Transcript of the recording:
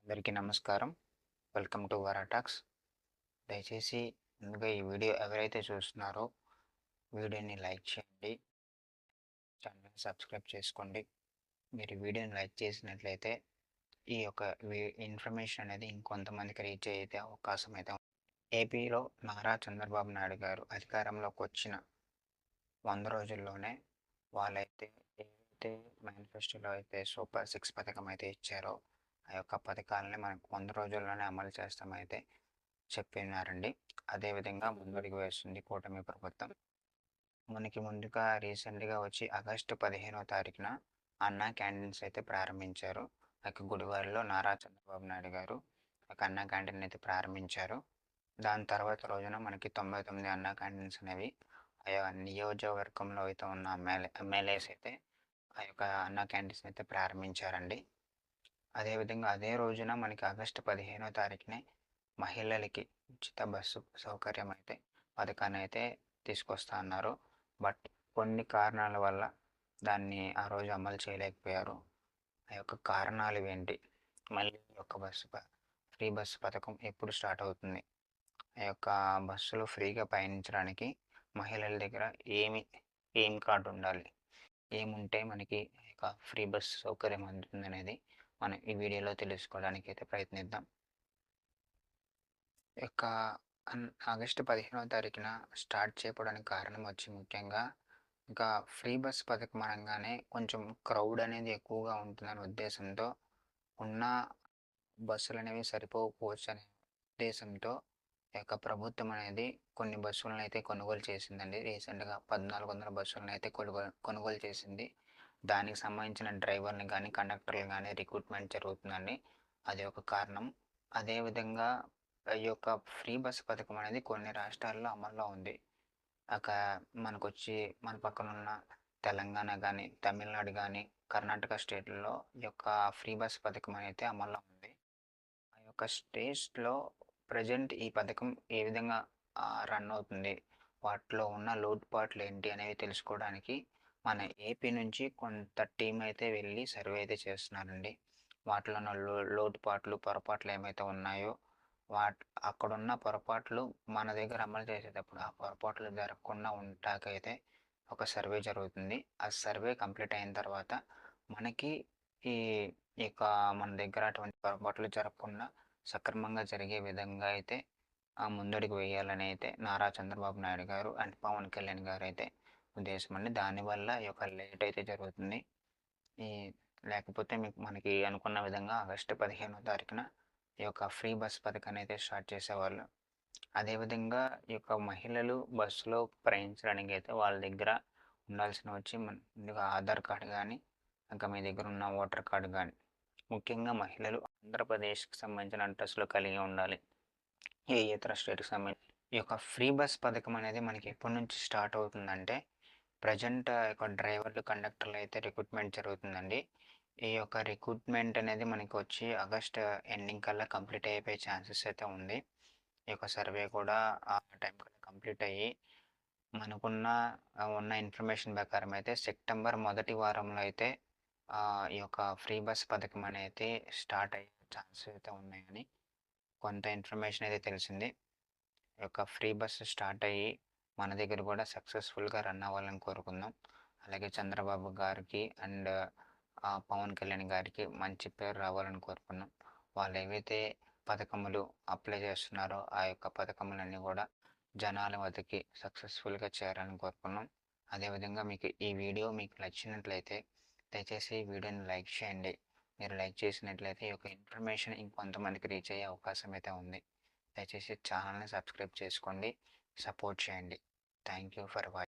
అందరికీ నమస్కారం. Welcome to Vara talks. దయచేసి ముందుగా ఈ వీడియో ఎవరైతే చూస్తున్నారో వీడియోని లైక్ చేయండి. ఛానల్‌ని సబ్స్క్రైబ్ చేసుకోండి. మీరు ఈ వీడియోని లైక్ చేసినట్లయితే ఈ యొక్క ఇన్ఫర్మేషన్ అనేది ఇంకొంతమందికి రీచ్ అయ్యే అవకాశం అయితే ఉంది. ఏపీలో నారా చంద్రబాబు నాయుడు గారు అధికారంలోకి వచ్చిన 100 రోజుల్లోనే వాళ్ళైతే ఏదైతే మేనిఫెస్టోలో అయితే సూపర్ 6 పథకం అయితే ఇచ్చారో ఆ యొక్క పథకాలని మనకు 100 రోజుల్లోనే అమలు చేస్తామైతే చెప్పినారండి. అదేవిధంగా ముందడుగు వేస్తుంది కూటమి ప్రభుత్వం. మనకి ముందుగా రీసెంట్‌గా వచ్చి ఆగస్టు 15వ తారీఖున అన్నా క్యాంటీన్స్ అయితే ప్రారంభించారు. గుడివాడలో నారా చంద్రబాబు నాయుడు గారు ఒక అన్నా క్యాంటీన్ అయితే ప్రారంభించారు. దాని తర్వాత రోజున మనకి 99 అన్నా క్యాంటీన్స్ అనేవి ఆయా నియోజకవర్గంలో అయితే ఉన్న ఎమ్మెల్యేస్ అయితే ఆ యొక్క అన్నా క్యాంటీన్స్ అయితే ప్రారంభించారండి. అదేవిధంగా అదే రోజున మనకి ఆగస్టు 15వ తారీఖునే మహిళలకి ఉచిత బస్సు సౌకర్యం అయితే పథకాన్ని అయితే తీసుకొస్తా అన్నారు. బట్ కొన్ని కారణాల వల్ల దాన్ని ఆ రోజు అమలు చేయలేకపోయారు. ఆ యొక్క కారణాలు ఏంటి? మళ్ళీ ఈ యొక్క ఫ్రీ బస్సు పథకం ఎప్పుడు స్టార్ట్ అవుతుంది? ఆ యొక్క బస్సులో ఫ్రీగా పయనించడానికి మహిళల దగ్గర ఏం కార్డ్ ఉండాలి? ఏముంటే మనకి ఈ యొక్క ఫ్రీ బస్ సౌకర్యం అందుతుందనేది మనం ఈ వీడియోలో తెలుసుకోవడానికి అయితే ప్రయత్నిద్దాం. ఈ యొక్క ఆగస్టు 15వ తారీఖున స్టార్ట్ చేయడానికి కారణం వచ్చి ముఖ్యంగా ఇంకా ఫ్రీ బస్ పథకం అనగానే కొంచెం క్రౌడ్ అనేది ఎక్కువగా ఉంటుందనే ఉద్దేశంతో ఉన్న బస్సులనేవి సరిపోకపోవచ్చు అనే ఉద్దేశంతో ఈ యొక్క ప్రభుత్వం అనేది కొన్ని బస్సులను అయితే కొనుగోలు చేసిందండి. రీసెంట్‌గా 1400 బస్సులను అయితే కొనుగోలు చేసింది. దానికి సంబంధించిన డ్రైవర్‌ని గానీ, కండక్టర్‌లు గానీ రిక్రూట్‌మెంట్ జరుగుతుందండి. అది ఒక కారణం. అదేవిధంగా ఈ యొక్క ఫ్రీ బస్ పథకం అనేది కొన్ని రాష్ట్రాల్లో అమల్లో ఉంది. ఒక మనకొచ్చి మన పక్కనున్న తెలంగాణ గానీ, తమిళనాడు గానీ, కర్ణాటక స్టేట్‌ల్లో ఈ యొక్క ఫ్రీ బస్ పథకం అయితే అమల్లో ఉంది. ఆ యొక్క స్టేట్స్‌లో ప్రెజెంట్ ఈ పథకం ఏ విధంగా రన్ అవుతుంది? వాటిలో ఉన్న లోటుపాట్లు ఏంటి అనేవి తెలుసుకోవడానికి మన ఏపీ నుంచి కొంత టీమ్ అయితే వెళ్ళి సర్వే అయితే చేస్తున్నారండి. వాటిలో ఉన్న లోటుపాట్లు, పొరపాట్లు ఏమైతే ఉన్నాయో అక్కడున్న పొరపాట్లు మన దగ్గర అమలు చేసేటప్పుడు ఆ పొరపాట్లు జరగకుండా ఉంటాకైతే ఒక సర్వే జరుగుతుంది. ఆ సర్వే కంప్లీట్ అయిన తర్వాత మనకి ఈ ఇక మన దగ్గర అటువంటి పొరపాట్లు జరగకుండా సక్రమంగా జరిగే విధంగా అయితే ముందడుగు వేయాలని అయితే నారా చంద్రబాబు నాయుడు గారు అండ్ పవన్ కళ్యాణ్ గారు అయితే ఉద్దేశం అండి. దానివల్ల ఈ యొక్క లేట్ అయితే జరుగుతుంది. ఈ లేకపోతే మనకి అనుకున్న విధంగా ఆగస్టు 15వ తారీఖున ఈ యొక్క ఫ్రీ బస్ పథకాన్ని అయితే స్టార్ట్ చేసేవాళ్ళు. అదేవిధంగా ఈ యొక్క మహిళలు బస్సులో ప్రయాణించడానికి అయితే వాళ్ళ దగ్గర ఉండాల్సిన వచ్చి ముందుగా ఆధార్ కార్డు కానీ, ఇంకా మీ దగ్గర ఉన్న ఓటర్ కార్డు కానీ, ముఖ్యంగా మహిళలు ఆంధ్రప్రదేశ్‌కి సంబంధించిన అడ్రస్‌లో కలిగి ఉండాలి. ఏ ఇతర స్టేట్‌కి సంబంధించి ఈ యొక్క ఫ్రీ బస్ పథకం అనేది మనకి ఎప్పటి నుంచి స్టార్ట్ అవుతుందంటే, ప్రెజెంట్ యొక్క డ్రైవర్లు, కండక్టర్లు అయితే రిక్రూట్‌మెంట్ జరుగుతుందండి. ఈ యొక్క రిక్రూట్‌మెంట్ అనేది మనకి వచ్చి ఆగస్ట్ ఎండింగ్ కల్లా కంప్లీట్ అయిపోయే ఛాన్సెస్ అయితే ఉంది. ఈ యొక్క సర్వే కూడా ఆ టైం కల్లా కంప్లీట్ అయ్యి మనకున్న ఉన్న ఇన్ఫర్మేషన్ ప్రకారం అయితే సెప్టెంబర్ మొదటి వారంలో అయితే ఈ యొక్క ఫ్రీ బస్ పథకం అనేది స్టార్ట్ అయ్యే ఛాన్సెస్ అయితే ఉన్నాయని కొంత ఇన్ఫర్మేషన్ అయితే తెలిసింది. ఈ యొక్క ఫ్రీ బస్ స్టార్ట్ అయ్యి మన దగ్గర కూడా సక్సెస్‌ఫుల్‌గా రన్ అవ్వాలని కోరుకుందాం. అలాగే చంద్రబాబు గారికి అండ్ పవన్ కళ్యాణ్ గారికి మంచి పేరు రావాలని కోరుకున్నాం. వాళ్ళు ఏవైతే పథకములు అప్లై చేస్తున్నారో ఆ యొక్క పథకములన్నీ కూడా జనాల వద్దకి సక్సెస్‌ఫుల్‌గా చేరాలని కోరుకున్నాం. అదేవిధంగా మీకు ఈ వీడియో మీకు నచ్చినట్లయితే దయచేసి ఈ వీడియోని లైక్ చేయండి. మీరు లైక్ చేసినట్లయితే ఈ యొక్క ఇన్ఫర్మేషన్ ఇంకొంతమందికి రీచ్ అయ్యే అవకాశం అయితే ఉంది. దయచేసి ఛానల్‌ని సబ్స్క్రైబ్ చేసుకోండి. సపోర్ట్ చేయండి. Thank you for watching.